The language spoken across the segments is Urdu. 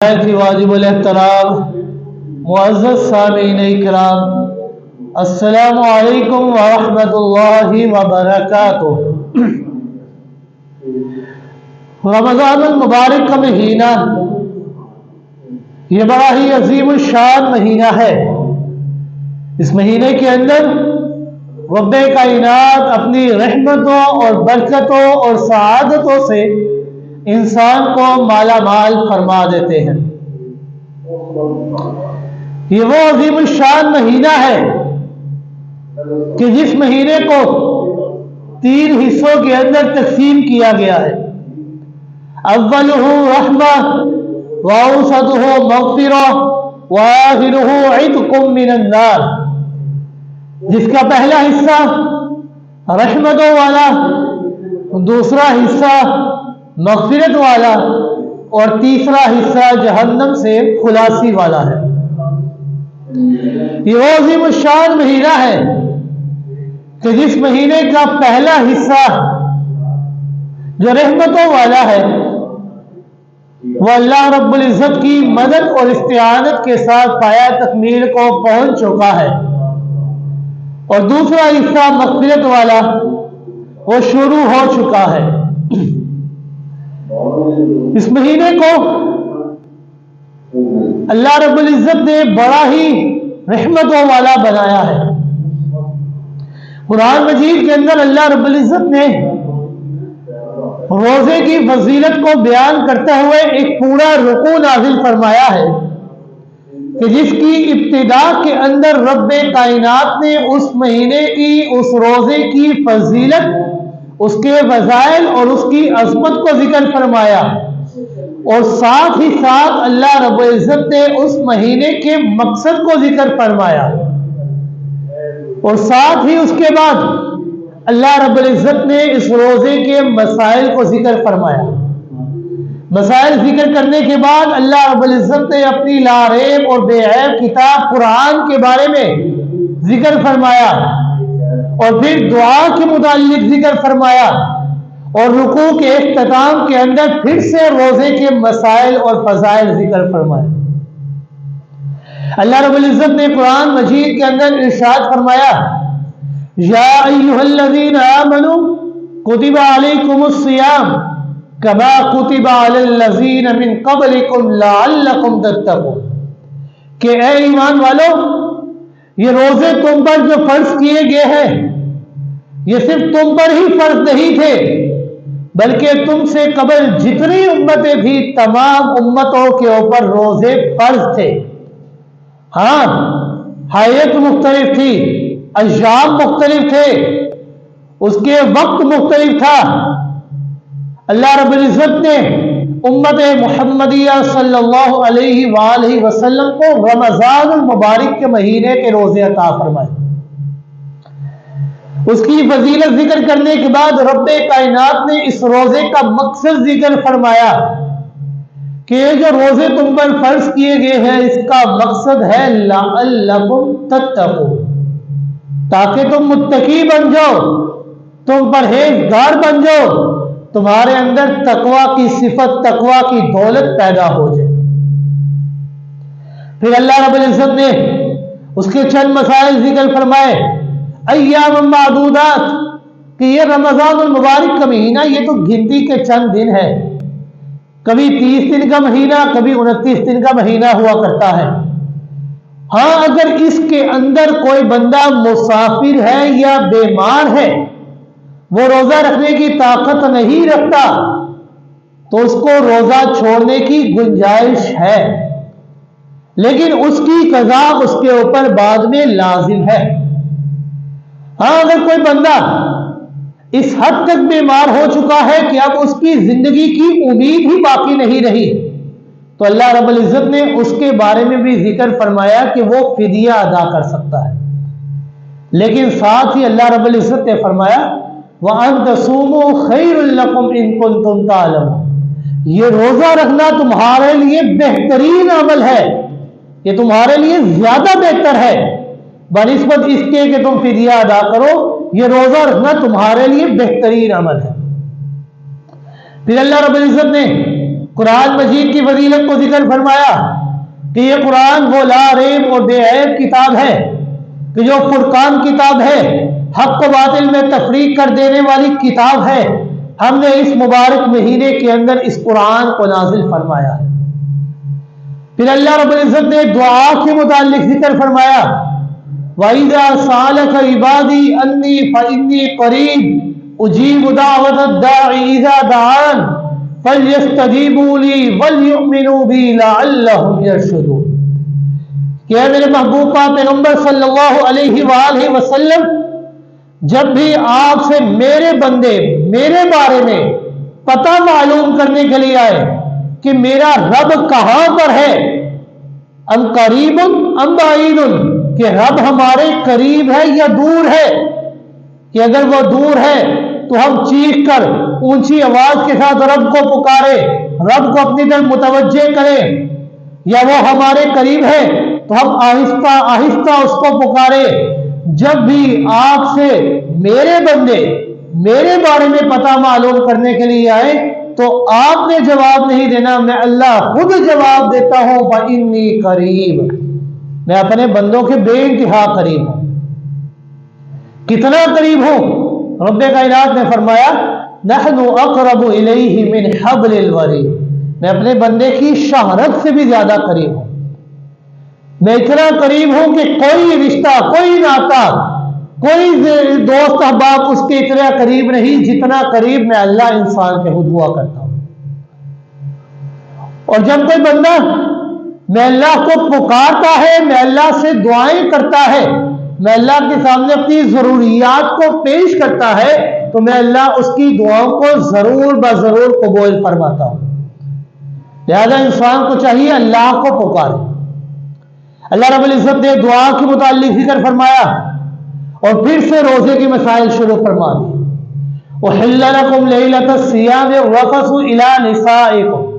واجب الاحترام معزز سامعین اکرام، السلام علیکم ورحمۃ اللہ وبرکاتہ۔ رمضان المبارک کا مہینہ یہ بڑا ہی عظیم الشان مہینہ ہے۔ اس مہینے کے اندر رب کائنات اپنی رحمتوں اور برکتوں اور سعادتوں سے انسان کو مالا مال فرما دیتے ہیں۔ یہ وہ عظیم الشان مہینہ ہے کہ جس مہینے کو 3 حصوں کے اندر تقسیم کیا گیا ہے۔ اولہ رحمہ واوسطہ مغفرہ وآخرہ عتق من النار، جس کا پہلا حصہ رحمتوں والا، دوسرا حصہ مغفرت والا اور تیسرا حصہ جہنم سے خلاصی والا ہے۔ یہ وہ عظیم الشان مہینہ ہے کہ جس مہینے کا پہلا حصہ جو رحمتوں والا ہے وہ اللہ رب العزت کی مدد اور استعانت کے ساتھ پایہ تکمیل کو پہنچ چکا ہے، اور دوسرا حصہ مغفرت والا وہ شروع ہو چکا ہے۔ اس مہینے کو اللہ رب العزت نے بڑا ہی رحمتوں والا بنایا ہے۔ قرآن مجید کے اندر اللہ رب العزت نے روزے کی فضیلت کو بیان کرتے ہوئے ایک پورا رکوع نازل فرمایا ہے کہ جس کی ابتدا کے اندر رب کائنات نے اس مہینے کی، اس روزے کی فضیلت، اس کے فضائل اور اس کی عظمت کو ذکر فرمایا، اور ساتھ ہی ساتھ اللہ رب العزت نے اس مہینے کے مقصد کو ذکر فرمایا، اور ساتھ ہی اس کے بعد اللہ رب العزت نے اس روزے کے مسائل کو ذکر فرمایا۔ مسائل ذکر کرنے کے بعد اللہ رب العزت نے اپنی لا ریب اور بے عیب کتاب قرآن کے بارے میں ذکر فرمایا، اور پھر دعا کے متعلق ذکر فرمایا، اور رکوع کے اختتام کے اندر پھر سے روزے کے مسائل اور فضائل ذکر فرمائے۔ اللہ رب العزت نے قرآن مجید کے اندر ارشاد فرمایا، یا ایھا الذین آمنوا کتب علیکم الصیام کما کتب علی الذین من قبلکم لعلکم تتقون، کہ اے ایمان والو، یہ روزے تم پر جو فرض کیے گئے ہیں یہ صرف تم پر ہی فرض نہیں تھے، بلکہ تم سے قبل جتنی امتیں تھیں تمام امتوں کے اوپر روزے فرض تھے۔ ہاں، حیت مختلف تھی، ایام مختلف تھے، اس کے وقت مختلف تھا۔ اللہ رب العزت نے امت محمدیہ صلی اللہ علیہ وآلہ وسلم کو رمضان المبارک کے مہینے کے روزے عطا فرمائے۔ اس کی فضیلت ذکر کرنے کے بعد رب کائنات نے اس روزے کا مقصد ذکر فرمایا کہ یہ جو روزے تم پر فرض کیے گئے ہیں اس کا مقصد ہے لعلکم تتقون، تاکہ تم متقی بن جاؤ، تم پرہیزگار بن جاؤ، تمہارے اندر تقوی کی صفت، تقوی کی دولت پیدا ہو جائے۔ پھر اللہ رب العزت نے اس کے چند مسائل ذکر فرمائے، ایام معدودات، کہ یہ رمضان المبارک کا مہینہ یہ تو گنتی کے چند دن ہے، کبھی 30 دن کا مہینہ، کبھی 29 دن کا مہینہ ہوا کرتا ہے۔ ہاں، اگر اس کے اندر کوئی بندہ مسافر ہے یا بیمار ہے، وہ روزہ رکھنے کی طاقت نہیں رکھتا، تو اس کو روزہ چھوڑنے کی گنجائش ہے، لیکن اس کی قضا اس کے اوپر بعد میں لازم ہے۔ ہاں، اگر کوئی بندہ اس حد تک بیمار ہو چکا ہے کہ اب اس کی زندگی کی امید ہی باقی نہیں رہی، تو اللہ رب العزت نے اس کے بارے میں بھی ذکر فرمایا کہ وہ فدیہ ادا کر سکتا ہے، لیکن ساتھ ہی اللہ رب العزت نے فرمایا وَأَن تَصُومُوا خَيْرٌ لَكُمْ إِن كُنتُمْ تَعْلَمُونَ، یہ روزہ رکھنا تمہارے لیے بہترین عمل ہے، یہ تمہارے لیے زیادہ بہتر ہے بنسبت اس کے کہ تم فدیہ ادا کرو، یہ روزہ رکھنا تمہارے لیے بہترین عمل ہے۔ پھر اللہ رب العزت نے قرآن مجید کی فضیلت کو ذکر فرمایا کہ یہ قرآن وہ لا ریب اور بے عیب کتاب ہے کہ جو فرقان کتاب ہے، حق و باطل میں تفریق کر دینے والی کتاب ہے۔ ہم نے اس مبارک مہینے کے اندر اس قرآن کو نازل فرمایا ہے۔ پھر اللہ رب العزت نے دعا کے متعلق ذکر فرمایا، وَإِذَا سَأَلَكَ عِبَادِي أَنِّي فَإِنِّي قَرِيبٌ أُجِيبُ دَعْوَةَ الدَّاعِ إِذَا دَعَانِ فَلْيَسْتَجِيبُوا لِي وَلْيُؤْمِنُوا بِي لَعَلَّهُمْ يَرْشُدُونَ کہ اے میرے محبوب پاک پیغمبر صلی اللہ علیہ وآلہ وسلم، جب بھی آپ سے میرے بندے میرے بارے میں پتہ معلوم کرنے کے لیے آئے کہ میرا رب کہاں پر ہے، ام قریب ام بعید، کہ رب ہمارے قریب ہے یا دور ہے، کہ اگر وہ دور ہے تو ہم چیخ کر اونچی آواز کے ساتھ رب کو پکارے، رب کو اپنی طرف متوجہ کریں، یا وہ ہمارے قریب ہے تو ہم آہستہ آہستہ اس کو پکارے۔ جب بھی آپ سے میرے بندے میرے بارے میں پتہ معلوم کرنے کے لیے آئے تو آپ نے جواب نہیں دینا، میں اللہ خود جواب دیتا ہوں، فَإِنِّي قریب، میں اپنے بندوں کے بے انتہا قریب ہوں۔ کتنا قریب ہوں؟ رب کائنات نے فرمایا، نحن اقرب الیہ من حبل الورید، میں اپنے بندے کی شہرت سے بھی زیادہ قریب ہوں۔ میں اتنا قریب ہوں کہ کوئی رشتہ، کوئی ناتا، کوئی دوست احباب اس کے اتنا قریب نہیں جتنا قریب میں اللہ انسان کے خود ہوا کرتا ہوں۔ اور جب کوئی بندہ میں اللہ کو پکارتا ہے، میں اللہ سے دعائیں کرتا ہے، میں اللہ کے سامنے اپنی ضروریات کو پیش کرتا ہے، تو میں اللہ اس کی دعاؤں کو ضرور بضرور قبول فرماتا ہوں۔ لہذا انسان کو چاہیے اللہ کو پکارے۔ اللہ رب العزت نے دعا کے متعلق ذکر فرمایا اور پھر سے روزے کے مسائل شروع فرما دی۔ أُحِلَّ لَكُمْ لَيْلَةَ الصِّيَامِ الرَّفَثُ إِلَىٰ نِسَائِكُمْ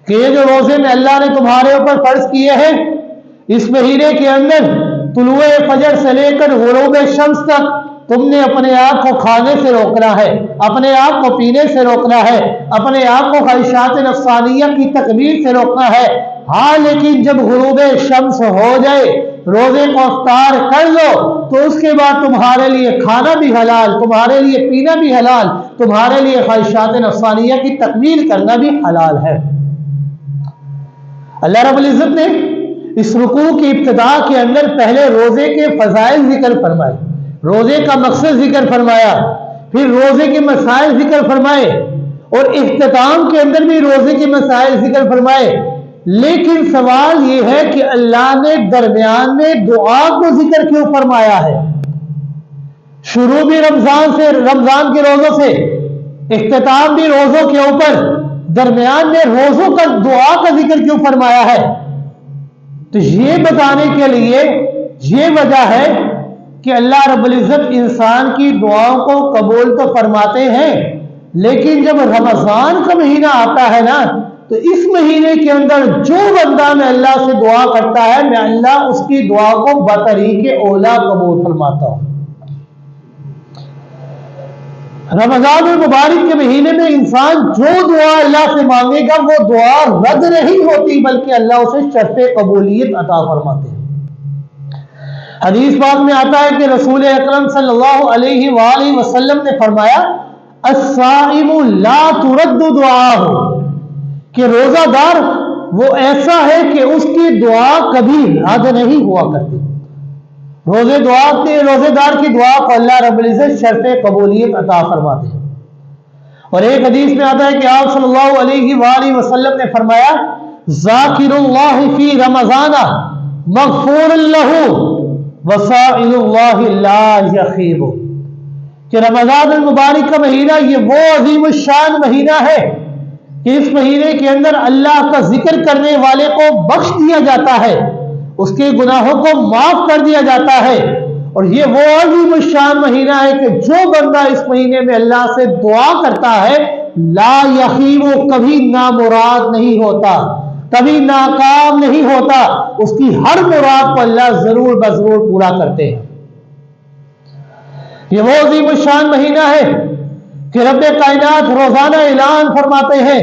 کہ یہ جو روزے میں اللہ نے تمہارے اوپر فرض کیے ہیں، اس مہینے کے اندر طلوع فجر سے لے کر غروب شمس تک تم نے اپنے آپ کو کھانے سے روکنا ہے، اپنے آپ کو پینے سے روکنا ہے، اپنے آپ کو خواہشات نفسانیہ کی تکمیل سے روکنا ہے۔ ہاں لیکن جب غروب شمس ہو جائے، روزے کو افطار کر لو، تو اس کے بعد تمہارے لیے کھانا بھی حلال، تمہارے لیے پینا بھی حلال، تمہارے لیے خواہشات نفسانیہ کی تکمیل کرنا بھی حلال ہے۔ اللہ رب العزت نے اس رکوع کی ابتدا کے اندر پہلے روزے کے فضائل ذکر فرمائے، روزے کا مقصد ذکر فرمایا، پھر روزے کے مسائل ذکر فرمائے، اور اختتام کے اندر بھی روزے کے مسائل ذکر فرمائے۔ لیکن سوال یہ ہے کہ اللہ نے درمیان میں دعا کو ذکر کیوں فرمایا ہے؟ شروع بھی رمضان کے روزوں سے، اختتام بھی روزوں کے اوپر، درمیان میں روزوں کا دعا کا ذکر کیوں فرمایا ہے؟ تو یہ بتانے کے لیے یہ وجہ ہے کہ اللہ رب العزت انسان کی دعاؤں کو قبول تو فرماتے ہیں، لیکن جب رمضان کا مہینہ آتا ہے نا، تو اس مہینے کے اندر جو بندہ میں اللہ سے دعا کرتا ہے، میں اللہ اس کی دعا کو بطریق اولا قبول فرماتا ہوں۔ رمضان المبارک کے مہینے میں انسان جو دعا اللہ سے مانگے گا وہ دعا رد نہیں ہوتی، بلکہ اللہ اسے شرط قبولیت عطا فرماتے ہیں۔ حدیث پاک میں آتا ہے کہ رسول اکرم صلی اللہ علیہ وآلہ وسلم نے فرمایا، الصائم لا ترد دعاہ، کہ روزہ دار وہ ایسا ہے کہ اس کی دعا کبھی رد نہیں ہوا کرتی۔ روزے دار کی دعا کو اللہ رب العزت شرط قبولیت عطا فرماتے ہیں۔ اور ایک حدیث میں آتا ہے کہ آپ صلی اللہ علیہ وآلہ وسلم نے فرمایا، ذاکر اللہ فی رمضان مغفور لہ وسائل اللہ لا یخیب، کہ رمضان المبارک کا مہینہ یہ وہ عظیم الشان مہینہ ہے کہ اس مہینے کے اندر اللہ کا ذکر کرنے والے کو بخش دیا جاتا ہے، اس کے گناہوں کو معاف کر دیا جاتا ہے۔ اور یہ وہ عظیم الشان مہینہ ہے کہ جو بندہ اس مہینے میں اللہ سے دعا کرتا ہے، لا یخیب، کبھی نامراد نہیں ہوتا، کبھی ناکام نہیں ہوتا، اس کی ہر مراد کو اللہ ضرور بضرور پورا کرتے ہیں۔ یہ وہ عظیم الشان مہینہ ہے کہ رب کائنات روزانہ اعلان فرماتے ہیں،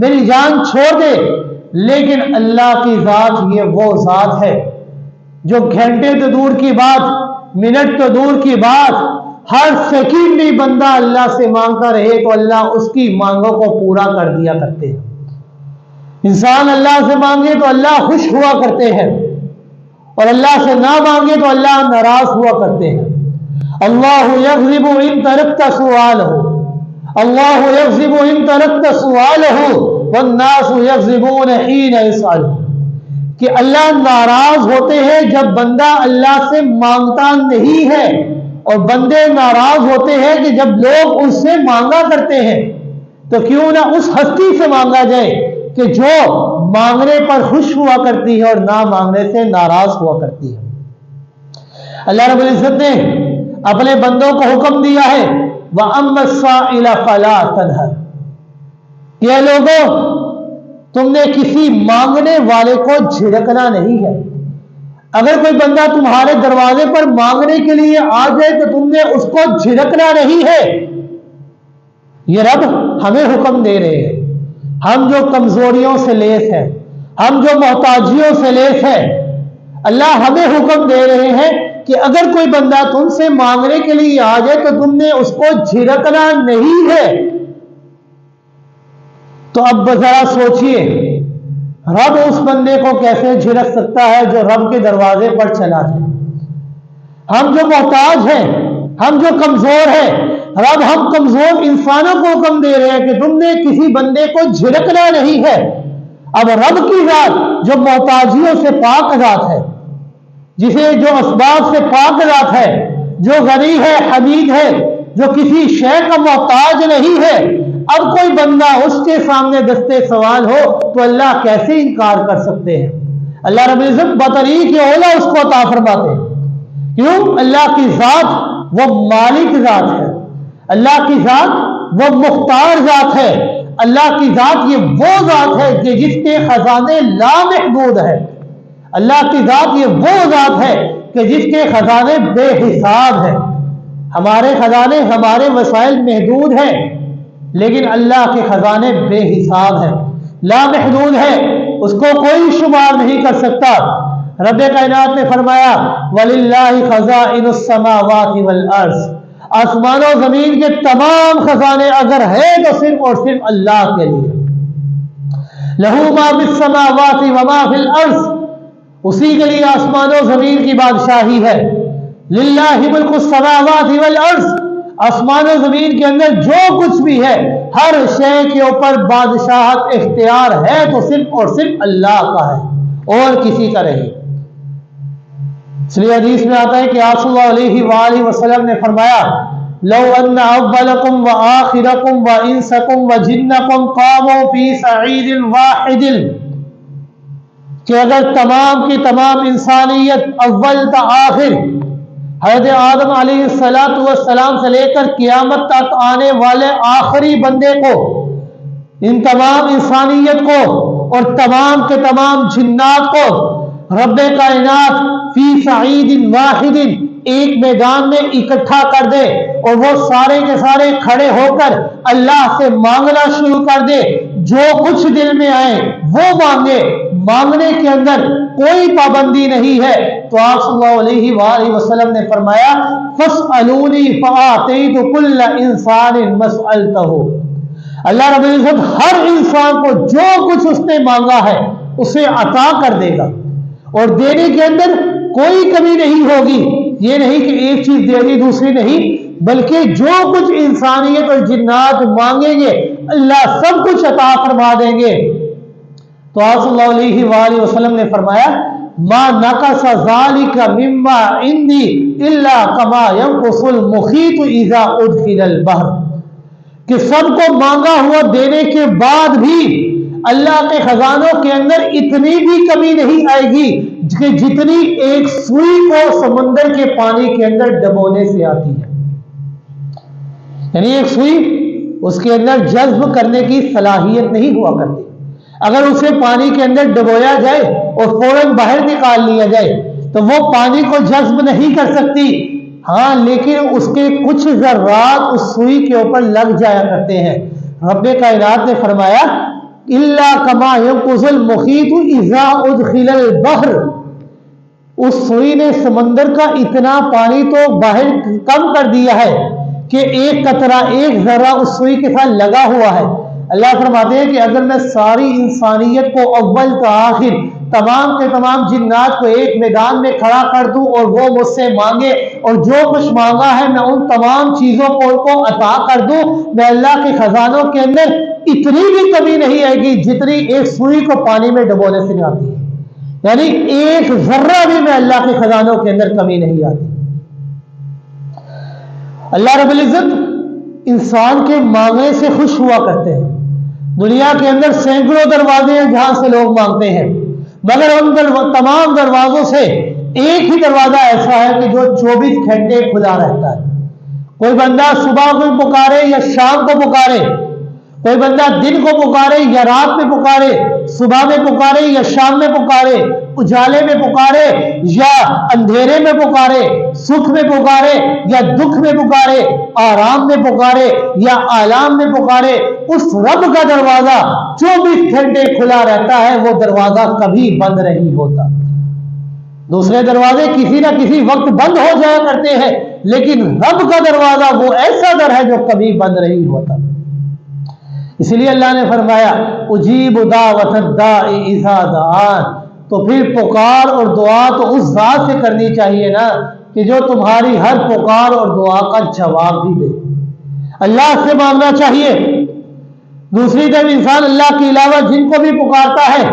میری جان چھوڑ دے، لیکن اللہ کی ذات یہ وہ ذات ہے جو گھنٹے تو دور کی بات، منٹ تو دور کی بات، ہر سیکنڈ بھی بندہ اللہ سے مانگتا رہے تو اللہ اس کی مانگوں کو پورا کر دیا کرتے ہیں۔ انسان اللہ سے مانگے تو اللہ خوش ہوا کرتے ہیں، اور اللہ سے نہ مانگے تو اللہ ناراض ہوا کرتے ہیں۔ اللہ یغضب ان ترکت سؤالہ، اللہ یغضب ان ترکت سؤالہ والناس یغضبون حین یسألہ، کہ اللہ ناراض ہوتے ہیں جب بندہ اللہ سے مانگتا نہیں ہے، اور بندے ناراض ہوتے ہیں کہ جب لوگ اس سے مانگا کرتے ہیں۔ تو کیوں نہ اس ہستی سے مانگا جائے کہ جو مانگنے پر خوش ہوا کرتی ہے اور نہ مانگنے سے ناراض ہوا کرتی ہے۔ اللہ رب العزت نے اپنے بندوں کو حکم دیا ہے وَأَمَّا السَّائِلَ فَلَا تَنْهَرْ، کہ اے لوگوں تم نے کسی مانگنے والے کو جھڑکنا نہیں ہے۔ اگر کوئی بندہ تمہارے دروازے پر مانگنے کے لیے آ جائے تو تم نے اس کو جھڑکنا نہیں ہے۔ یہ رب ہمیں حکم دے رہے ہیں، ہم جو کمزوریوں سے لیس ہیں، ہم جو محتاجیوں سے لیس ہیں، اللہ ہمیں حکم دے رہے ہیں کہ اگر کوئی بندہ تم سے مانگنے کے لیے آ جائے تو تم نے اس کو جھڑکنا نہیں ہے۔ تو اب ذرا سوچئے رب اس بندے کو کیسے جھڑک سکتا ہے جو رب کے دروازے پر چلا جائے؟ ہم جو محتاج ہیں، ہم جو کمزور ہیں، رب ہم کمزور انسانوں کو حکم دے رہے ہیں کہ تم نے کسی بندے کو جھڑکنا نہیں ہے۔ اب رب کی ذات جو محتاجیوں سے پاک ذات ہے، جسے جو اسباب سے پاک ذات ہے، جو غنی ہے، حمید ہے، جو کسی شے کا محتاج نہیں ہے، اب کوئی بندہ اس کے سامنے دستے سوال ہو تو اللہ کیسے انکار کر سکتے ہیں؟ اللہ رب العزت بطریق اولا اس کو عطا فرماتے ہیں۔ کیوں؟ اللہ کی ذات وہ مالک ذات ہے، اللہ کی ذات وہ مختار ذات ہے، اللہ کی ذات یہ وہ ذات ہے کہ جس کے خزانے لامحدود ہے، اللہ کی ذات یہ وہ ذات ہے کہ جس کے خزانے بے حساب ہیں۔ ہمارے خزانے، ہمارے وسائل محدود ہیں، لیکن اللہ کے خزانے بے حساب ہیں، لامحدود ہے، اس کو کوئی شمار نہیں کر سکتا۔ رب کائنات نے فرمایا وَلِلَّهِ خَزَائِنُ السَّمَاوَاتِ وَالْأَرْضِ، آسمان و زمین کے تمام خزانے اگر ہیں تو صرف اور صرف اللہ کے لیے۔ لَهُ مَا فِي السَّمَاوَاتِ وَمَا فِي الْأَرْضِ، اسی کے لیے آسمان و زمین کی بادشاہی ہے۔ لِلَّهِ مُلْكُ السَّمَاوَاتِ وَالْأَرْضِ، آسمان و زمین کے اندر جو کچھ بھی ہے ہر شے کے اوپر بادشاہت اختیار ہے تو صرف اور صرف اللہ کا ہے اور کسی کا نہیں۔ اس لیے حدیث میں آتا ہے کہ آپ صلی اللہ علیہ وآلہ وسلم نے فرمایا لو ان اولکم وآخرکم وانسکم وجنکم قاموا فی صعید واحد، کہ اگر تمام کی تمام انسانیت اول تا آخر حضرت آدم علیہ السلام سے لے کر قیامت تک آنے والے آخری بندے کو، ان تمام انسانیت کو اور تمام کے تمام جنات کو رب کائنات فی صعید واحد ایک میدان میں اکٹھا کر دے اور وہ سارے کے سارے کھڑے ہو کر اللہ سے مانگنا شروع کر دے، جو کچھ دل میں آئے وہ مانگے، مانگنے کے اندر کوئی پابندی نہیں ہے، تو آپ صلی اللہ علیہ وآلہ وسلم نے فرمایا فَاسْأَلُونِي فَآتَيْتُ كُلَّ إِنسَانٍ مَسْأَلْتَهُ، اللہ رب العزت ہر انسان کو جو کچھ اس نے مانگا ہے اسے عطا کر دے گا، اور دینے کے اندر کوئی کمی نہیں ہوگی۔ یہ نہیں کہ ایک چیز دے دی دوسری نہیں، بلکہ جو کچھ انسانیت اور جنات مانگیں گے اللہ سب کچھ عطا فرما دیں گے۔ تو آپ صلی اللہ علیہ وآلہ وسلم نے فرمایا ما نقص ذلك مما عندي الا كما ينقص المخيط اذا ادخل البحر، کہ سب کو مانگا ہوا دینے کے بعد بھی اللہ کے خزانوں کے اندر اتنی بھی کمی نہیں آئے گی کہ جتنی ایک سوئی کو سمندر کے پانی کے اندر ڈبونے سے آتی ہے۔ یعنی ایک سوئی اس کے اندر جذب کرنے کی صلاحیت نہیں ہوا کرتی، اگر اسے پانی کے اندر ڈبویا جائے اور فوراً باہر نکال لیا جائے تو وہ پانی کو جذب نہیں کر سکتی، ہاں لیکن اس کے کچھ ذرات اس سوئی کے اوپر لگ جایا کرتے ہیں۔ رب کائنات نے فرمایا الا کما ينقض المخيط اذا ادخل البحر، اس سوئی نے سمندر کا اتنا پانی تو باہر کم کر دیا ہے کہ ایک قطرہ، ایک ذرہ اس سوئی کے ساتھ لگا ہوا ہے۔ اللہ فرماتے ہیں کہ اگر میں ساری انسانیت کو اول تا آخر، تمام کے تمام جنات کو ایک میدان میں کھڑا کر دوں اور وہ مجھ سے مانگے اور جو کچھ مانگا ہے میں ان تمام چیزوں کو عطا کر دوں، میں اللہ کے خزانوں کے اندر اتنی بھی کمی نہیں آئے گی جتنی ایک سوئی کو پانی میں ڈبونے سے آتی ہے۔ یعنی ایک ذرہ بھی میں اللہ کے خزانوں کے اندر کمی نہیں آتی۔ اللہ رب العزت انسان کے مانگنے سے خوش ہوا کرتے ہیں۔ دنیا کے اندر سینکڑوں دروازے ہیں جہاں سے لوگ مانگتے ہیں، مگر ان تمام دروازوں سے ایک ہی دروازہ ایسا ہے کہ جو 24 گھنٹے کھلا رہتا ہے۔ کوئی بندہ صبح کو پکارے یا شام کو پکارے، کوئی بندہ دن کو پکارے یا رات میں پکارے، صبح میں پکارے یا شام میں پکارے، اجالے میں پکارے یا اندھیرے میں پکارے، سکھ میں پکارے یا دکھ میں پکارے، آرام میں پکارے یا آلام میں پکارے، اس رب کا دروازہ 24 گھنٹے کھلا رہتا ہے، وہ دروازہ کبھی بند نہیں ہوتا۔ دوسرے دروازے کسی نہ کسی وقت بند ہو جایا کرتے ہیں، لیکن رب کا دروازہ وہ ایسا در ہے جو کبھی بند نہیں ہوتا۔ اس لیے اللہ نے فرمایا اجیب دعوت الداع اذا دعان، تو پھر پکار اور دعا تو اس ذات سے کرنی چاہیے نا کہ جو تمہاری ہر پکار اور دعا کا جواب بھی دے۔ اللہ سے مانگنا چاہیے۔ دوسری طرف انسان اللہ کے علاوہ جن کو بھی پکارتا ہے،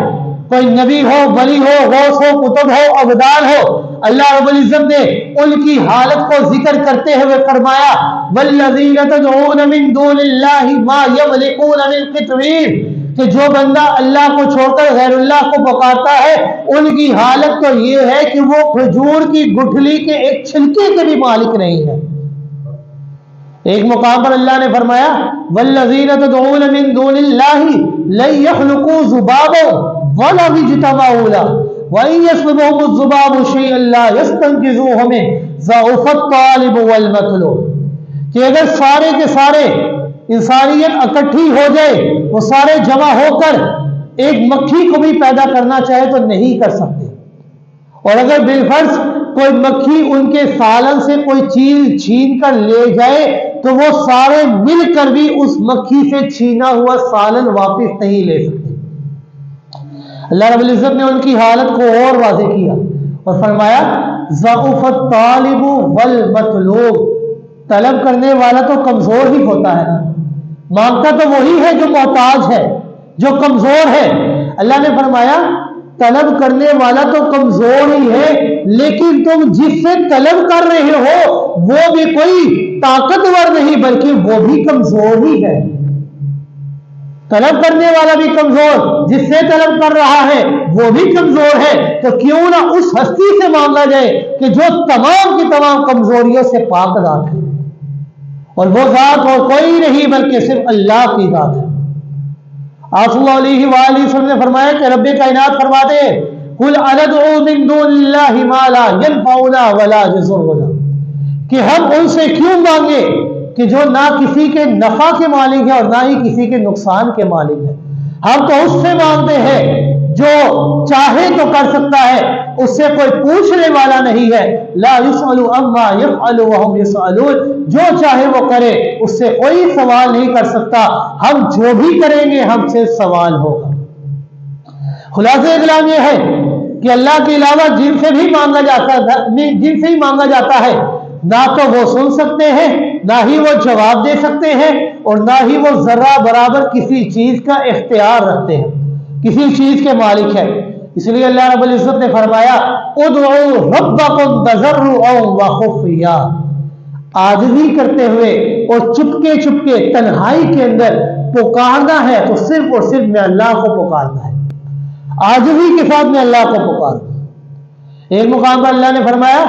کوئی نبی ہو، ولی ہو، غوث ہو، قطب ہو، ابدال ہو، اللہ رب العزت نے ان کی حالت کو ذکر کرتے ہوئے فرمایا والذین تدعون من دون اللہ ما یملکون من قطمیر، کہ جو بندہ اللہ کو چھوڑ کر غیر اللہ کو پکارتا ہے ان کی حالت تو یہ ہے کہ وہ کھجور کی گٹھلی کے ایک چھلکے کے بھی مالک نہیں ہے۔ ایک مقام پر اللہ نے فرمایا والذین تدعون من دون اللہ لن یخلقوا ذبابا ولو اجتمعوا له وَإِن يَسْلُبْهُمُ الذُّبَابُ شَيْئًا لَّا يَسْتَنقِذُوهُ مِنْهُ ضَعُفَ الطَّالِبُ وَالْمَطْلُوبُ، کہ اگر سارے کے سارے انسانیت اکٹھی ہو جائے، وہ سارے جمع ہو کر ایک مکھی کو بھی پیدا کرنا چاہے تو نہیں کر سکتے، اور اگر بالفرض کوئی مکھی ان کے سالن سے کوئی چیز چھین کر لے جائے تو وہ سارے مل کر بھی اس مکھی سے چھینا ہوا سالن واپس نہیں لے سکتے۔ اللہ رب العزت نے ان کی حالت کو اور واضح کیا اور فرمایا ضعف الطالب والمطلوب، طلب کرنے والا تو کمزور ہی ہوتا ہے نا، مانگتا تو وہی ہے جو محتاج ہے، جو کمزور ہے۔ اللہ نے فرمایا طلب کرنے والا تو کمزور ہی ہے، لیکن تم جس سے طلب کر رہے ہو وہ بھی کوئی طاقتور نہیں بلکہ وہ بھی کمزور ہی ہے۔ طلب کرنے والا بھی کمزور، جس سے طلب کر رہا ہے وہ بھی کمزور ہے، تو کیوں نہ اس ہستی سے مانگا جائے کہ جو تمام کی تمام کمزوریوں سے پاک ذات ہے، اور وہ ذات اور کوئی نہیں بلکہ صرف اللہ کی ذات ہے۔ آپ صلی اللہ علیہ وآلہ وسلم نے فرمایا کہ رب کائنات فرماتے ہیں قُلْ أَنَدْعُو مِن دُونِ اللَّهِ مَا لَا يَنفَعُنَا وَلَا يَضُرُّنَا، کہ ہم ان سے کیوں مانگے کہ جو نہ کسی کے نفع کے مالک ہے اور نہ ہی کسی کے نقصان کے مالک ہے۔ ہم تو اس سے مانگتے ہیں جو چاہے تو کر سکتا ہے، اس سے کوئی پوچھنے والا نہیں ہے۔ لا يسأل عما يفعل وهم يسألون، جو چاہے وہ کرے، اس سے کوئی سوال نہیں کر سکتا، ہم جو بھی کریں گے ہم سے سوال ہوگا۔ خلاصہ کلام یہ ہے کہ اللہ کے علاوہ جن سے بھی مانگا جاتا ہے نہ تو وہ سن سکتے ہیں، نہ ہی وہ جواب دے سکتے ہیں، اور نہ ہی وہ ذرہ برابر کسی چیز کا اختیار رکھتے ہیں، کسی چیز کے مالک ہے۔ اس لیے اللہ رب العزت نے فرمایا ادعوا ربکم تضرعا وخفیا، عاجزی کرتے ہوئے اور چپکے چپکے تنہائی کے اندر پکارنا ہے تو صرف اور صرف میں اللہ کو پکارنا ہے، عاجزی کے ساتھ میں اللہ کو پکارنا۔ ایک مقام پر اللہ نے فرمایا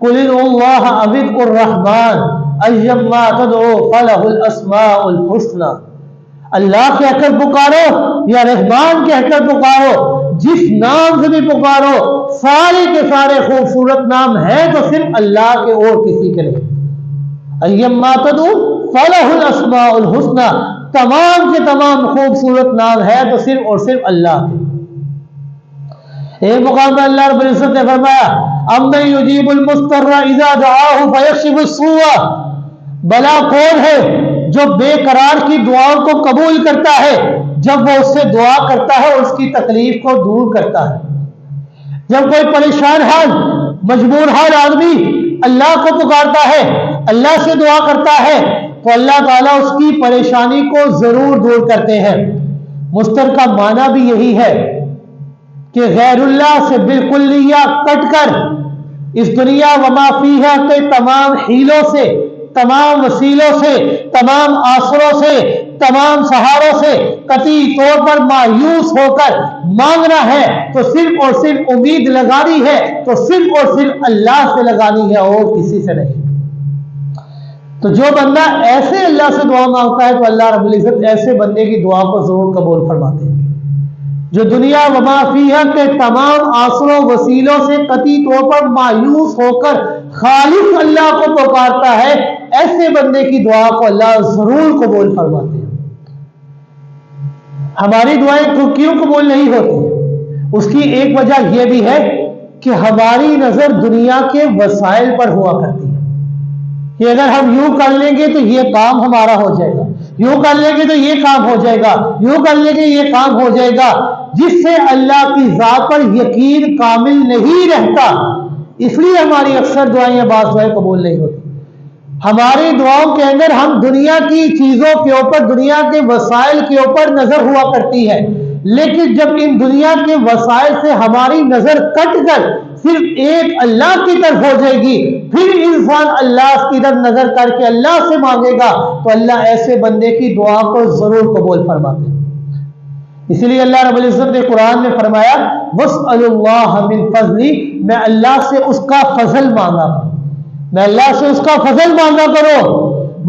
قُلِ اللَّهَ أَوِ ادْعُوا الرَّحْمَٰنَ أَيَّمَّا تَدْعُوا فَلَهُ الْأَسْمَاءُ الْحُسْنَىٰ، اللہ کہہ کر پکارو یا رحمان کہہ کر پکارو، جس نام سے بھی پکارو، سارے کے سارے خوبصورت نام ہیں تو صرف اللہ کے اور کسی کے نہیں۔ أَيَّمَّا تَدْعُوا فَلَهُ الْأَسْمَاءُ الْحُسْنَىٰ، تمام کے تمام خوبصورت نام ہے تو صرف اور صرف اللہ کے۔ ایک مقام پر اللہ رب العزت نے فرمایا امن یجیب المضطر اذا دعاہ فیکشف السوء، بلا کون ہے جو بے قرار کی دعاؤں کو قبول کرتا ہے جب وہ اس سے دعا کرتا ہے اور اس کی تکلیف کو دور کرتا ہے۔ جب کوئی پریشان حال مجبور حال آدمی اللہ کو پکارتا ہے، اللہ سے دعا کرتا ہے تو اللہ تعالیٰ اس کی پریشانی کو ضرور دور کرتے ہیں۔ مستر کا معنی بھی یہی ہے کہ غیر اللہ سے بالکلیہ کٹ کر اس دنیا وما فیہا کے تمام حیلوں سے، تمام وسیلوں سے، تمام آسروں سے، تمام سہاروں سے قطعی طور پر مایوس ہو کر مانگنا ہے تو صرف اور صرف امید لگانی ہے تو صرف اور صرف اللہ سے لگانی ہے اور کسی سے نہیں۔ تو جو بندہ ایسے اللہ سے دعا مانگتا ہے تو اللہ رب العزت ایسے بندے کی دعا کو ضرور قبول فرماتے ہیں۔ جو دنیا وما فیہا کے تمام آسروں وسیلوں سے قطعی طور پر مایوس ہو کر خالص اللہ کو پکارتا ہے، ایسے بندے کی دعا کو اللہ ضرور قبول فرماتے ہیں۔ ہماری دعائیں کیوں قبول نہیں ہوتی؟ اس کی ایک وجہ یہ بھی ہے کہ ہماری نظر دنیا کے وسائل پر ہوا کرتی ہے کہ اگر ہم یوں کر لیں گے تو یہ کام ہمارا ہو جائے گا، یوں کر لیں گے تو یہ کام ہو جائے گا، یوں کر لیں گے یہ کام ہو جائے گا، جس سے اللہ کی ذات پر یقین کامل نہیں رہتا۔ اس لیے ہماری اکثر دعائیں یا بعض دعائیں قبول نہیں ہوتی۔ ہماری دعاؤں کے اندر ہم دنیا کی چیزوں کے اوپر، دنیا کے وسائل کے اوپر نظر ہوا کرتی ہے، لیکن جب ان دنیا کے وسائل سے ہماری نظر کٹ کر صرف ایک اللہ کی طرف ہو جائے گی، پھر انسان اللہ کی طرف نظر کر کے اللہ سے مانگے گا تو اللہ ایسے بندے کی دعا کو ضرور قبول فرماتے ہیں۔ اسی لیے اللہ رب العزت نے قرآن میں فرمایا وَاسْأَلُوا اللَّهَ مِن فَضْلِهِ، میں اللہ سے اس کا فضل مانگا کروں، میں اللہ سے اس کا فضل مانگا کرو،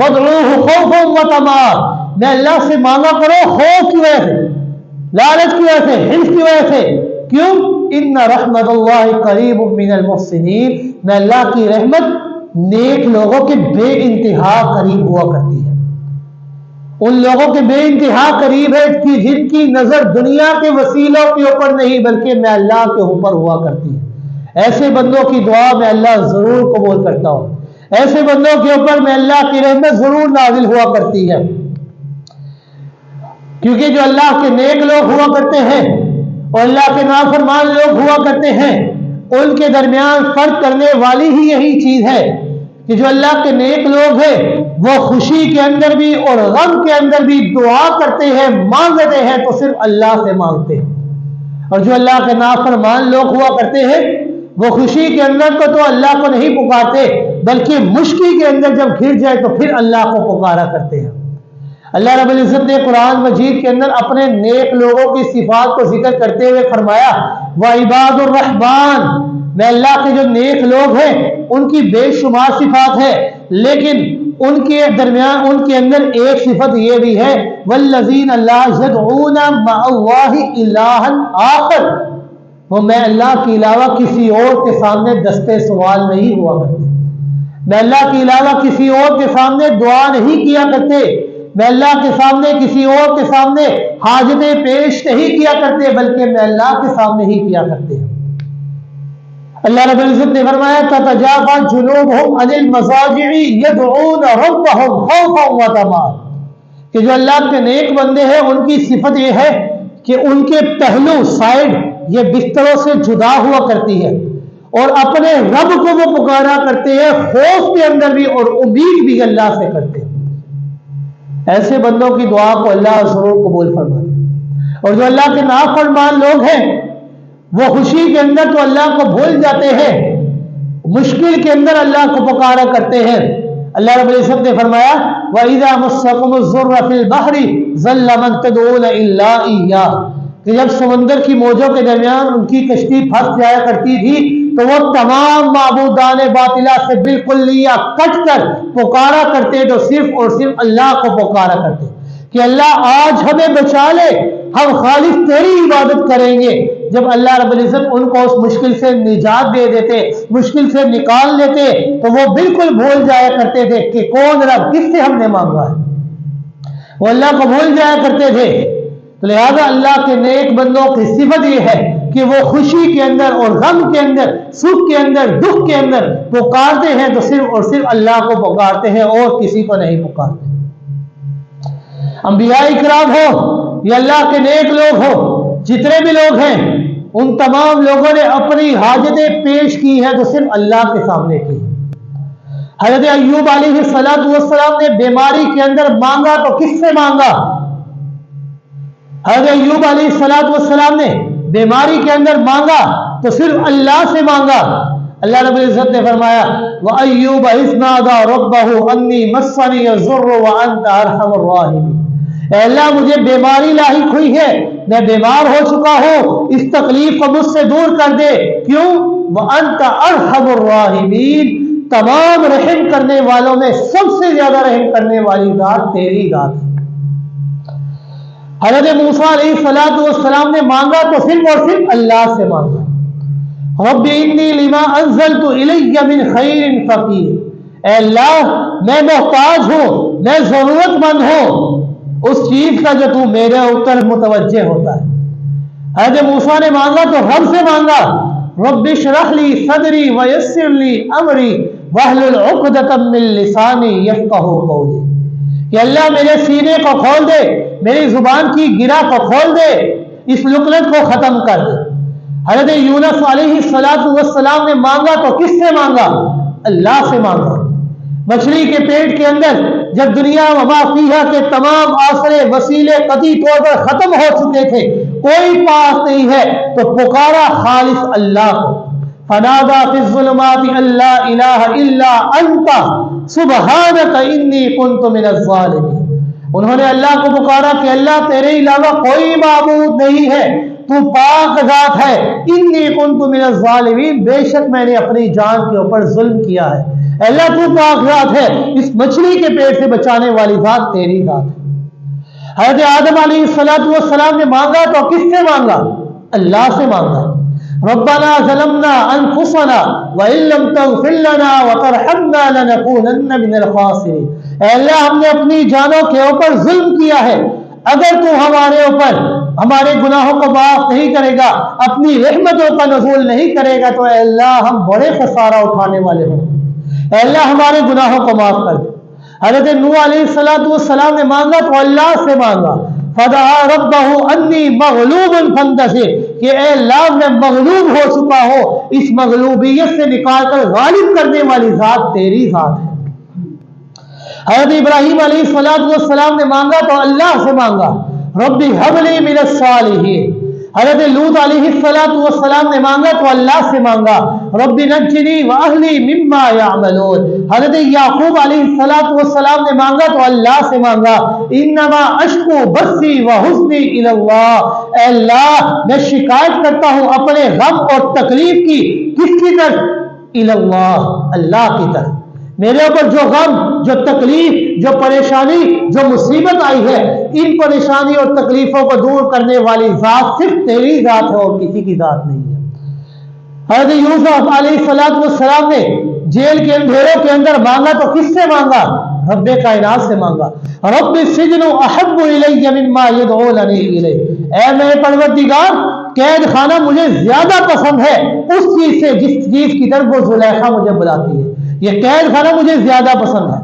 وَادْعُوهُ خَوْفًا وَطَمَعًا، میں اللہ سے مانگا کرو خوف کی وجہ سے، لالچ کی وجہ سے، حرص کی وجہ سے۔ کیوں؟ ان رحمت اللہ قریب من المحسنین، میں اللہ کی رحمت نیک لوگوں کے بے انتہا قریب ہوا کرتی ہے، ان لوگوں کے بے انتہا قریب ہے کہ جن کی نظر دنیا کے وسیلوں کے اوپر نہیں بلکہ میں اللہ کے اوپر ہوا کرتی ہے۔ ایسے بندوں کی دعا میں اللہ ضرور قبول کرتا ہوں، ایسے بندوں کے اوپر میں اللہ کی رحمت ضرور نازل ہوا کرتی ہے، کیونکہ جو اللہ کے نیک لوگ ہوا کرتے ہیں اور اللہ کے نافرمان لوگ ہوا کرتے ہیں، ان کے درمیان فرق کرنے والی ہی یہی چیز ہے کہ جو اللہ کے نیک لوگ ہیں وہ خوشی کے اندر بھی اور غم کے اندر بھی دعا کرتے ہیں، مانگتے ہیں تو صرف اللہ سے مانگتے ہیں، اور جو اللہ کے نافرمان لوگ ہوا کرتے ہیں وہ خوشی کے اندر تو اللہ کو نہیں پکارتے بلکہ مشکل کے اندر جب گھر جائے تو پھر اللہ کو پکارا کرتے ہیں۔ اللہ رب العزت نے قرآن مجید کے اندر اپنے نیک لوگوں کی صفات کو ذکر کرتے ہوئے فرمایا وَعِبَادُ الرَّحْمَانِ، میں اللہ کے جو نیک لوگ ہیں ان کی بے شمار صفات ہے، لیکن ان کے درمیان ان کے اندر ایک صفت یہ بھی ہے وَالَّذِينَ لَا يَدْعُونَ مَعَ اللَّهِ إِلَٰهًا آخَرَ، وہ میں اللہ کے علاوہ کسی اور کے سامنے دستے سوال نہیں ہوا کرتے، میں اللہ کے علاوہ کسی اور کے سامنے دعا نہیں کیا کرتے، میں اللہ کے سامنے کسی اور کے سامنے حاجتیں پیش نہیں کیا کرتے بلکہ میں اللہ کے سامنے ہی کیا کرتے ہیں۔ اللہ رب العزت نے فرمایا تتجافى جنوبهم عن المضاجع يدعون ربهم خوفا وطمعا، کہ جو اللہ کے نیک بندے ہیں ان کی صفت یہ ہے کہ ان کے پہلو سائڈ یہ بستروں سے جدا ہوا کرتی ہے اور اپنے رب کو وہ پکارا کرتے ہیں، خوف کے اندر بھی اور امید بھی اللہ سے کرتے ہیں۔ ایسے بندوں کی دعا کو اللہ ضرور قبول فرماتے ہیں، اور جو اللہ کے نافرمان لوگ ہیں وہ خوشی کے اندر تو اللہ کو بھول جاتے ہیں، مشکل کے اندر اللہ کو پکارا کرتے ہیں۔ اللہ رب العزت نے فرمایا وَإِذَا مَسَّكُمُ الضُّرُّ فِي الْبَحْرِ ضَلَّ مَن تَدْعُونَ إِلَّا إِيَّاهُ، کہ جب سمندر کی موجوں کے درمیان ان کی کشتی پھنس جایا کرتی تھی تو وہ تمام معبودان باطلہ سے بالکل کٹ کر پکارا کرتے تو صرف اور صرف اللہ کو پکارا کرتے کہ اللہ آج ہمیں بچا لے، ہم خالص تیری عبادت کریں گے۔ جب اللہ رب العزت ان کو اس مشکل سے نجات دے دیتے، مشکل سے نکال لیتے تو وہ بالکل بھول جایا کرتے تھے کہ کون رب، کس سے ہم نے مانگا ہے۔ وہ اللہ کو بھول جایا کرتے تھے. تو لہذا اللہ کے نیک بندوں کی صفت یہ ہے کہ وہ خوشی کے اندر اور غم کے اندر، سکھ کے اندر، دکھ کے اندر پکارتے ہیں تو صرف اور صرف اللہ کو پکارتے ہیں اور کسی کو نہیں پکارتے. انبیاء کرام ہو یا اللہ کے نیک لوگ ہو، جتنے بھی لوگ ہیں، ان تمام لوگوں نے اپنی حاجتیں پیش کی ہیں تو صرف اللہ کے سامنے کی. حضرت ایوب علیہ السلام نے بیماری کے اندر مانگا تو کس سے مانگا؟ حضرت ایوب علیہ السلام نے بیماری کے اندر مانگا تو صرف اللہ سے مانگا. اللہ رب العزت نے فرمایا وَأَيُّوبَ إِذْ نَادَى رَبَّهُ أَنِّي مَسَّنِيَ الضُّرُّ وَأَنْتَ أَرْحَمُ الرَّاحِمِينَ. اے اللہ مجھے بیماری لاحق ہوئی ہے، میں بیمار ہو چکا ہوں، اس تکلیف کو مجھ سے دور کر دے. کیوں؟ وَأَنْتَ أَرْحَمُ الرَّاحِمِينَ. تمام رحم کرنے والوں میں سب سے زیادہ رحم کرنے والی ذات تیری ذات ہے. حضرت موسیٰ علیہ السلام نے مانگا تو صرف اور صرف اللہ سے مانگا. رب انی لما انزلت الی من خیر فقیر. اے اللہ میں محتاج ہوں، میں ضرورت مند ہوں اس چیز کا جو تو میرے اوپر متوجہ ہوتا ہے. حضرت موسیٰ نے مانگا تو رب سے مانگا رب اشرح لی صدری ویسر لی امری واحلل عقدۃ من لسانی یفقہوا قولی. کہ اللہ میرے سینے کو کھول دے، میری زبان کی گرہ کو کھول دے، اس لکنت کو ختم کر دے. حضرت یونس علیہ السلام نے مانگا تو کس سے مانگا؟ اللہ سے مانگا. مچھلی کے پیٹ کے اندر جب دنیا وما فیہا کے تمام آسرے وسیلے قطعی طور پر ختم ہو چکے تھے، کوئی پاس نہیں ہے، تو پکارا خالص اللہ کو. فنادا فی الظلمات اللہ الہ الا انت سبحانک انی کنت من الظالمین. انہوں نے اللہ کو پکارا کہ اللہ تیرے علاوہ کوئی معبود نہیں ہے، تو پاک ذات ہے. انی کنت من الظالمین، بے شک میں نے اپنی جان کے اوپر ظلم کیا ہے. اللہ تو پاک ذات ہے، اس مچھلی کے پیٹ سے بچانے والی ذات تیری ذات ہے. حضرت آدم علیہ السلام نے مانگا تو کس سے مانگا؟ اللہ سے مانگا. ربنا ظلمنا انفسنا وان لم تغفر لنا وترحمنا لنكونن من الخاسرین. اے اللہ ہم نے اپنی جانوں کے اوپر ظلم کیا ہے، اگر تو ہمارے اوپر ہمارے گناہوں کو معاف نہیں کرے گا، اپنی رحمتوں کا نزول نہیں کرے گا تو اے اللہ ہم بڑے خسارہ اٹھانے والے ہوں. اے اللہ ہمارے گناہوں کو معاف کر دے. حضرت نوح علیہ السلام نے مانگا تو اللہ سے مانگا فدعا ربہ انی مغلوب فانتصر. کہ اے اللہ میں مغلوب ہو چکا ہوں، اس مغلوبیت سے نکال کر غالب کرنے والی ذات تیری ذات ہے. حضرت ابراہیم علیہ السلام نے مانگا تو اللہ سے مانگا رب ہب لی من الصالحین. حضرت لوط علیہ السلام نے مانگا تو اللہ سے مانگا رب نجنی واہلی مما یعملون. حضرت یعقوب علیہ السلام نے مانگا تو اللہ سے مانگا انما اشکو بثی وحزنی الی اللہ. اے اللہ میں شکایت کرتا ہوں اپنے غم اور تکلیف کی کس کی طرف؟ الی اللہ، اللہ کی طرف. میرے اوپر جو غم، جو تکلیف، جو پریشانی، جو مصیبت آئی ہے، ان پریشانی اور تکلیفوں کو دور کرنے والی ذات صرف تیری ذات ہے اور کسی کی ذات نہیں ہے. حضرت یوسف علیہ السلام نے جیل کے اندھیروں کے اندر مانگا تو کس سے مانگا؟ رب کائنات سے مانگا رب السجن احب الی مما یدعوننی الیہ. اے میرے پروردگار قید خانہ مجھے زیادہ پسند ہے اس چیز سے جس چیز کی طرف وہ زلیخا مجھے بلاتی ہے. یہ قید خانہ مجھے زیادہ پسند ہے.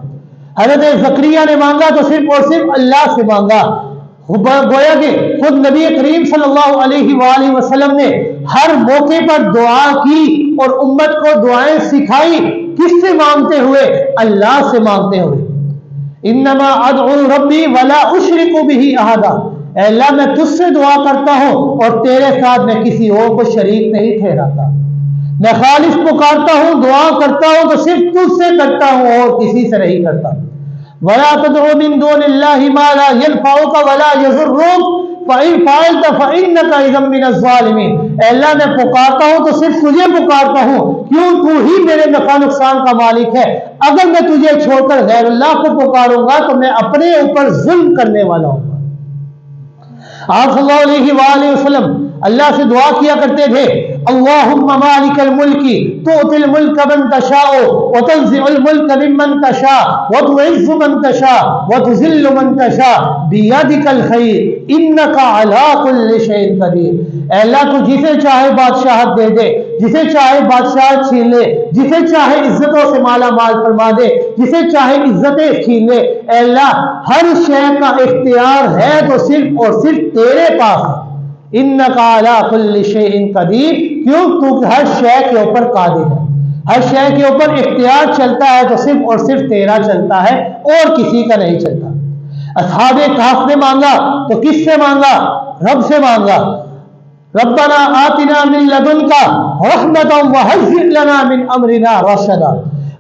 حضرت زکریا نے مانگا تو صرف اور صرف اللہ سے مانگا. گویا کہ خود نبی کریم صلی اللہ علیہ وآلہ وسلم نے ہر موقع پر دعا کی اور امت کو دعائیں سکھائی. کس سے مانگتے ہوئے؟ اللہ سے مانگتے ہوئے. انما ادعو ربی ولا اشرک بہ احدا. اے اللہ میں تجھ سے دعا کرتا ہوں اور تیرے ساتھ میں کسی اور کو شریک نہیں ٹھہراتا. میں خالص پکارتا ہوں، دعا کرتا ہوں تو صرف تجھ سے کرتا ہوں اور کسی سے نہیں کرتا. ولا تدعو من دون اللہ ما لا ينفعك ولا يضرك فإن فعلت فإنك إذا من الظالمین. اے اللہ میں پکارتا ہوں تو صرف تجھے پکارتا ہوں، کیوں تو ہی میرے نفع نقصان کا مالک ہے. اگر میں تجھے چھوڑ کر غیر اللہ کو پکاروں گا تو میں اپنے اوپر ظلم کرنے والا ہوں. آپ صلی اللہ علیہ وآلہ وسلم اللہ سے دعا کیا کرتے تھے اللہم مالک الملک تؤتی الملک من تشاء وتنزع الملک ممن تشاء وتعز من تشاء وتذل من تشاء بیدک الخیر انک علی کل شیء قدیر۔ اے اللہ تو جسے چاہے بادشاہت دے دے، جسے چاہے بادشاہت چھین لے، جسے چاہے عزتوں سے مالا مال فرما دے، جسے چاہے عزتیں چھین لے۔ اے اللہ ہر شے کا اختیار ہے تو صرف اور صرف تیرے پاس ہے۔ انکا علی کل شیء قدیر، کیوں؟ تو ہر شے کے اوپر قادر ہے، ہر شے کے اوپر اختیار چلتا ہے تو صرف اور صرف تیرا چلتا ہے اور کسی کا نہیں چلتا۔ اصحاب کہف نے مانگا تو کس سے مانگا؟ رب سے مانگا۔ ربنا آتنا من لدنک رحمتا وہیئ لنا من امرنا رشدا۔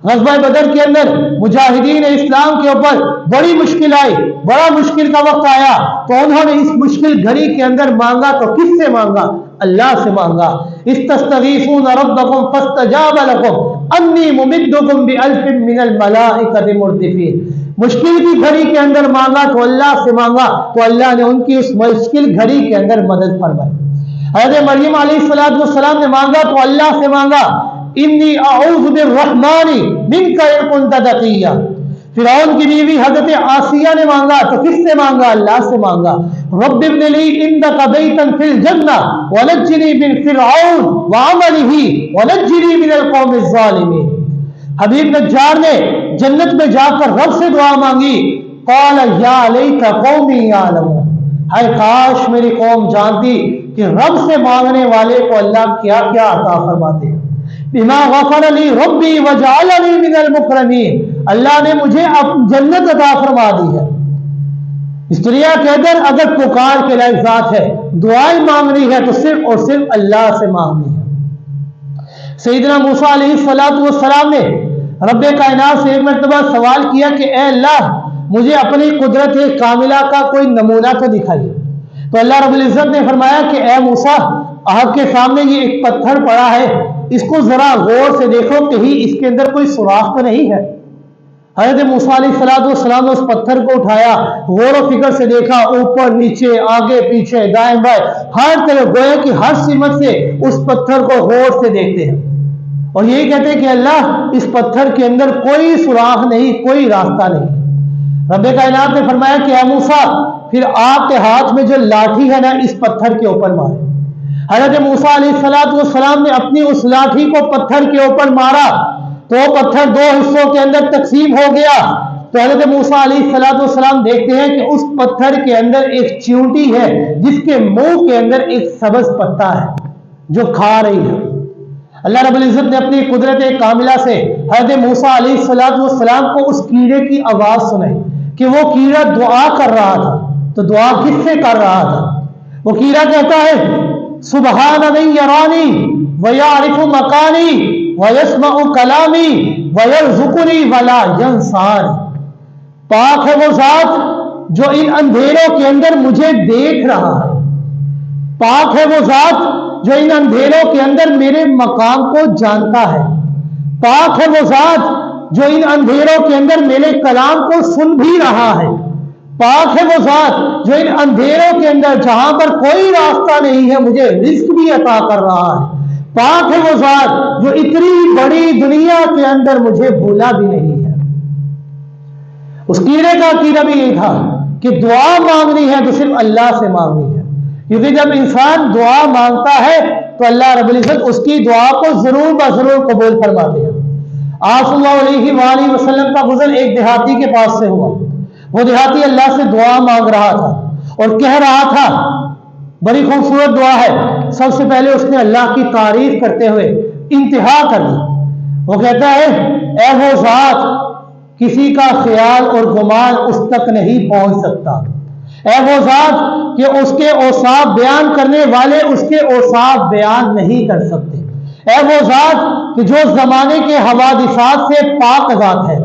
غزوہ بدر کے اندر مجاہدین اسلام کے اوپر بڑی مشکل آئی، بڑا مشکل کا وقت آیا تو انہوں نے اس مشکل گھڑی کے اندر مانگا تو کس سے مانگا؟ اللہ سے مانگا۔ استستغیثون ربکم فاستجاب لکم انی ممدکم بألف من الملائکۃ مردفین۔ مشکل کی گھڑی کے اندر مانگا تو اللہ سے مانگا تو اللہ نے ان کی اس مشکل گھڑی کے اندر مدد فرمائی۔ حضرت مریم علیہ السلام نے مانگا تو اللہ سے مانگا انی اعوذ بالرحمن منک ان کنت تقیا۔ فرعون کی بیوی حضرت آسیہ نے مانگا تو کس سے مانگا؟ اللہ سے مانگا۔ رب ابن لی عندک بیتا فی الجنہ ونجنی من فرعون وعملہ ونجنی من القوم الظالمین۔ حبیب نجار نے جنت میں جا کر رب سے دعا مانگی، قال یا لیت قومی یعلمون، ہائے کاش میری قوم جانتی کہ رب سے مانگنے والے کو اللہ کیا کیا عطا فرماتے ہیں۔ بما غفر لی ربی وجعلنی من المکرمین، اللہ نے مجھے جنت عطا فرما دی ہے۔ اس دنیا کے اندر اگر پکار کے لائق ذات ہے، دعائیں مانگنی ہے تو صرف اور صرف اللہ سے مانگنی ہے۔ سیدنا موسیٰ علیہ السلام نے رب کائنات سے ایک مرتبہ سوال کیا کہ اے اللہ مجھے اپنی قدرت کاملہ کا کوئی نمونہ تو دکھائیے۔ تو اللہ رب العزت نے فرمایا کہ اے موسیٰ آپ کے سامنے یہ ایک پتھر پڑا ہے، اس کو ذرا غور سے دیکھو کہیں اس کے اندر کوئی سوراخ تو نہیں ہے۔ حضرت موسیٰ علیہ السلام نے اس پتھر کو اٹھایا، غور و فکر سے دیکھا، اوپر نیچے آگے پیچھے دائیں بائیں ہر طرف، گویا کہ ہر سمت سے اس پتھر کو غور سے دیکھتے ہیں اور یہی کہتے ہیں کہ اللہ اس پتھر کے اندر کوئی سوراخ نہیں، کوئی راستہ نہیں۔ رب کائنات نے فرمایا کہ اے موسیٰ پھر آپ کے ہاتھ میں جو لاٹھی ہے نا اس پتھر کے اوپر مارے۔ حضرت موسیٰ علیہ السلام نے اپنی اس لاٹھی کو پتھر کے اوپر مارا تو وہ پتھر دو حصوں کے اندر تقسیم ہو گیا۔ تو حضرت موسیٰ علیہ السلام دیکھتے ہیں کہ اس پتھر کے اندر ایک چیونٹی ہے جس کے منہ کے اندر ایک سبز پتا ہے جو کھا رہی ہے۔ اللہ رب العزت نے اپنی قدرت کاملہ سے حضرت موسیٰ علیہ السلام کو اس کیڑے کی آواز سنائی کہ وہ کیڑا دعا کر رہا تھا۔ تو دعا کس سے کر رہا تھا؟ وہ کیڑا کہتا ہے سبحان من یرانی ویعرف مکانی ویسمع کلامی ویرزقنی ولا ینسانی۔ پاک ہے وہ ذات جو ان اندھیروں کے اندر مجھے دیکھ رہا ہے، پاک ہے وہ ذات جو ان اندھیروں کے اندر میرے مقام کو جانتا ہے، پاک ہے وہ ذات جو ان اندھیروں کے اندر میرے کلام کو سن بھی رہا ہے، پاک ہے وہ ذات جو ان اندھیروں کے اندر جہاں پر کوئی راستہ نہیں ہے مجھے رزق بھی عطا کر رہا ہے، پاک ہے وہ ذات جو اتنی بڑی دنیا کے اندر مجھے بھولا بھی نہیں ہے۔ اس کیڑے کا عقیدہ بھی یہ تھا کہ دعا مانگنی ہے تو صرف اللہ سے مانگنی ہے، کیونکہ جب انسان دعا مانگتا ہے تو اللہ رب العزت اس کی دعا کو ضرور بضرور قبول فرماتے ہیں۔ آپ صلی اللہ علیہ وآلہ وسلم کا گزر ایک دیہاتی کے پاس سے ہوا۔ وہ دیہاتی اللہ سے دعا مانگ رہا تھا اور کہہ رہا تھا، بڑی خوبصورت دعا ہے، سب سے پہلے اس نے اللہ کی تعریف کرتے ہوئے انتہا کر دی۔ وہ کہتا ہے اے وہ ذات کسی کا خیال اور گمان اس تک نہیں پہنچ سکتا، اے وہ ذات کہ اس کے اوصاف بیان کرنے والے اس کے اوصاف بیان نہیں کر سکتے، اے وہ ذات کہ جو زمانے کے حوادثات سے پاک ذات ہے،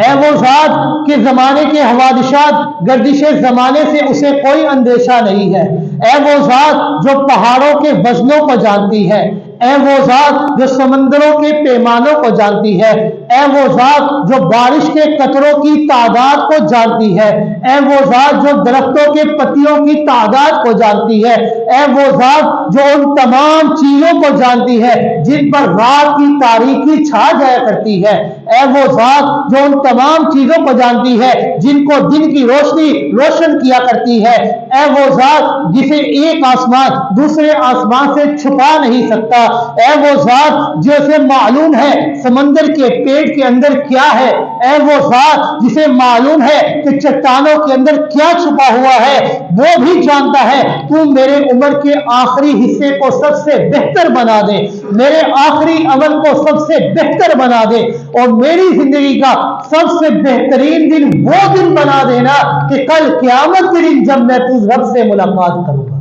اے وہ ذات کہ زمانے کے حوادثات گردش زمانے سے اسے کوئی اندیشہ نہیں ہے، اے وہ ذات جو پہاڑوں کے وزنوں کو جانتی ہے، اے وہ ذات جو سمندروں کے پیمانوں کو جانتی ہے، اے وہ ذات جو بارش کے قطروں کی تعداد کو جانتی ہے، اے وہ ذات جو درختوں کے پتیوں کی تعداد کو جانتی ہے، اے وہ ذات جو ان تمام چیزوں کو جانتی ہے جن پر رات کی تاریکی چھا جایا کرتی ہے، اے وہ ذات جو ان تمام چیزوں کو جانتی ہے جن کو دن کی روشنی روشن کیا کرتی ہے، اے وہ ذات جسے ایک آسمان دوسرے آسمان سے چھپا نہیں سکتا، اے وہ ذات جسے معلوم ہے سمندر کے پیٹ کے اندر کیا ہے، اے وہ ذات جسے معلوم ہے کہ چٹانوں کے اندر کیا چھپا ہوا ہے، وہ بھی جانتا ہے۔ تو میرے عمر کے آخری حصے کو سب سے بہتر بنا دے، میرے آخری عمل کو سب سے بہتر بنا دے، اور میری زندگی کا سب سے بہترین دن وہ دن بنا دینا کہ کل قیامت کے دن جب میں تجھ رب سے ملاقات کروں گا۔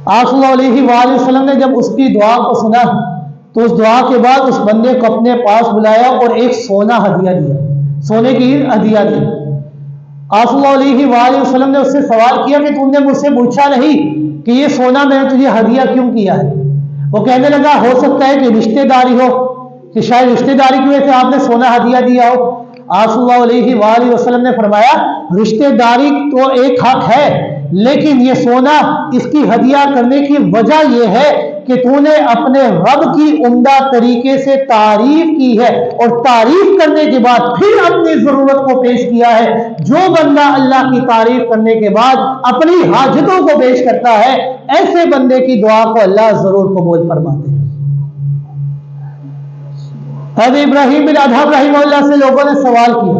آپ صلی اللہ علیہ وآلہ وسلم نے جب اس کی دعا کو سنا تو اس دعا کے بعد اس بندے کو اپنے پاس بلایا اور ایک سونا ہدیہ دیا، سونے کی ہدیہ دی۔ آپ صلی اللہ علیہ وآلہ وسلم نے اس سے سوال کیا کہ تم نے مجھ سے پوچھا نہیں کہ یہ سونا میں نے تجھے ہدیہ کیوں کیا ہے؟ وہ کہنے لگا ہو سکتا ہے کہ رشتہ داری ہو، کہ شاید رشتہ داری کی وجہ سے آپ نے سونا ہدیہ دیا ہو۔ آپ صلی اللہ علیہ وآلہ وسلم نے فرمایا رشتہ داری تو ایک حق ہے، لیکن یہ سونا اس کی ہدیہ کرنے کی وجہ یہ ہے کہ تو نے اپنے رب کی عمدہ طریقے سے تعریف کی ہے، اور تعریف کرنے کے بعد پھر اپنی ضرورت کو پیش کیا ہے۔ جو بندہ اللہ کی تعریف کرنے کے بعد اپنی حاجتوں کو پیش کرتا ہے، ایسے بندے کی دعا کو اللہ ضرور قبول فرماتے ہیں۔ حضرت ابراہیم بن ادھم رحمہ اللہ سے لوگوں نے سوال کیا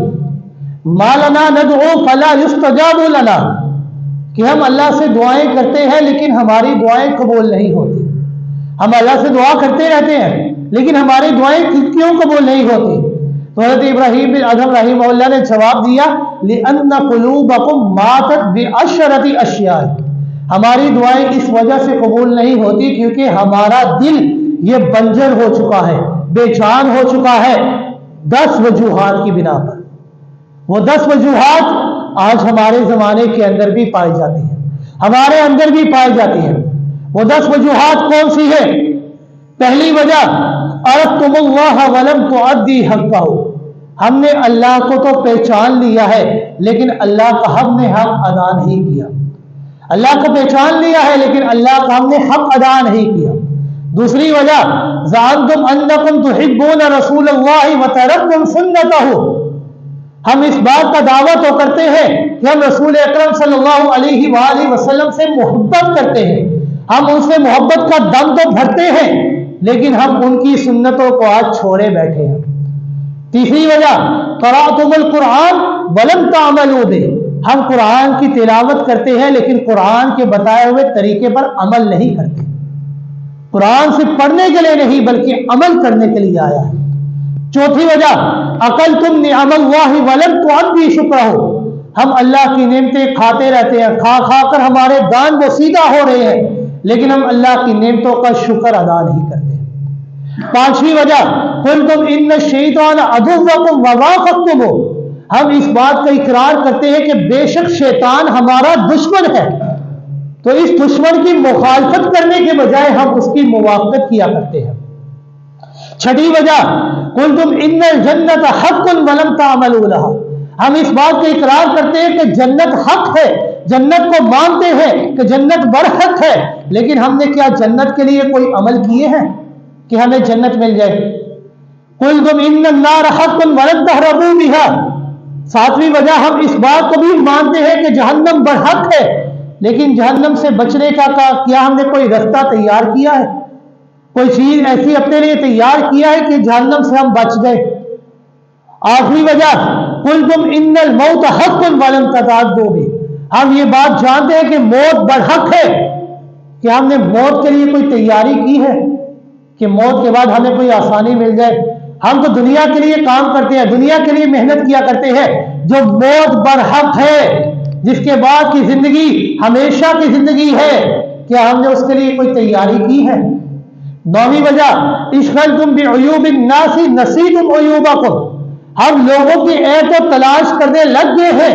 ما لنا ندعو فلا یستجاب لنا، کہ ہم اللہ سے دعائیں کرتے ہیں لیکن ہماری دعائیں قبول نہیں ہوتی، ہم اللہ سے دعا کرتے رہتے ہیں لیکن ہماری دعائیں کیوں قبول نہیں ہوتی؟ تو حضرت ابراہیم بن ادھم رحمہ اللہ نے جواب دیا لِأَنَّ قُلُوبَكُمْ مَاتَتْ بِعَشْرَةِ أَشْيَاءٍ، ہماری دعائیں اس وجہ سے قبول نہیں ہوتی کیونکہ ہمارا دل یہ بنجر ہو چکا ہے، بے جان ہو چکا ہے 10 وجوہات کی بنا پر۔ وہ 10 وجوہات آج ہمارے زمانے کے اندر بھی پائی جاتی ہیں، ہمارے اندر بھی پائی جاتی ہیں۔ وہ 10 وجوہات کون سی ہے؟ پہلی وجہ عرفتم اللہ ولم تؤدی حقہ، ہم نے اللہ کو تو پہچان لیا ہے لیکن اللہ کا ہم نے حق ادا نہیں کیا، اللہ کو پہچان لیا ہے لیکن اللہ کا ہم نے حق ادا نہیں کیا۔ دوسری وجہ زعمتم انکم تحبون رسول اللہ وترکتم سنتہ، ہم اس بات کا دعویٰ تو کرتے ہیں کہ ہم رسول اکرم صلی اللہ علیہ وآلہ وسلم سے محبت کرتے ہیں، ہم ان سے محبت کا دم تو بھرتے ہیں لیکن ہم ان کی سنتوں کو آج چھوڑے بیٹھے ہیں۔ تیسری وجہ قرأتم القرآن ولم تعملوا بہ، ہم قرآن کی تلاوت کرتے ہیں لیکن قرآن کے بتائے ہوئے طریقے پر عمل نہیں کرتے۔ قرآن صرف پڑھنے کے لیے نہیں بلکہ عمل کرنے کے لیے آیا ہے۔ چوتھی وجہ اکلتم نعم اللہ ولم تؤدی شکرہ، ہم اللہ کی نعمتیں کھاتے رہتے ہیں، کھا کھا کر ہمارے دان بوسیدہ ہو رہے ہیں لیکن ہم اللہ کی نعمتوں کا شکر ادا نہیں کرتے۔ پانچویں وجہ قلتم ان الشیطان عدوکم ووافقتموہ، ہم اس بات کا اقرار کرتے ہیں کہ بے شک شیطان ہمارا دشمن ہے، تو اس دشمن کی مخالفت کرنے کے بجائے ہم اس کی موافقت کیا کرتے ہیں۔ چھٹی وجہ قلتم ان الجنت حق ولم تعملوا لها، ہم اس بات کا اقرار کرتے ہیں کہ جنت حق ہے، جنت کو مانتے ہیں کہ جنت برحق ہے، لیکن ہم نے کیا جنت کے لیے کوئی عمل کیے ہیں کہ ہمیں جنت مل جائے؟ قلتم ان النار حق ولم تهربوا بها، ساتویں وجہ ہم اس بات کو بھی مانتے ہیں کہ جہنم برحق ہے لیکن جہنم سے بچنے کا کیا ہم نے کوئی رستہ تیار کیا ہے، کوئی چیز ایسی اپنے لیے تیار کیا ہے کہ جہنم سے ہم بچ گئے؟ آخری وجہ قلتم ان الموت حق ولم تتعدوا بہ، ہم یہ بات جانتے ہیں کہ موت برحق ہے، کہ ہم نے موت کے لیے کوئی تیاری کی ہے کہ موت کے بعد ہمیں کوئی آسانی مل جائے؟ ہم تو دنیا کے لیے کام کرتے ہیں، دنیا کے لیے محنت کیا کرتے ہیں، جو موت برحق ہے جس کے بعد کی زندگی ہمیشہ کی زندگی ہے، کیا ہم نے اس کے لیے کوئی تیاری کی ہے؟ نویں وجہ اشغلتم بعیوب الناس نسیتم عیوبکم، ہم لوگوں کی عیب کو تلاش کرنے لگ گئے ہیں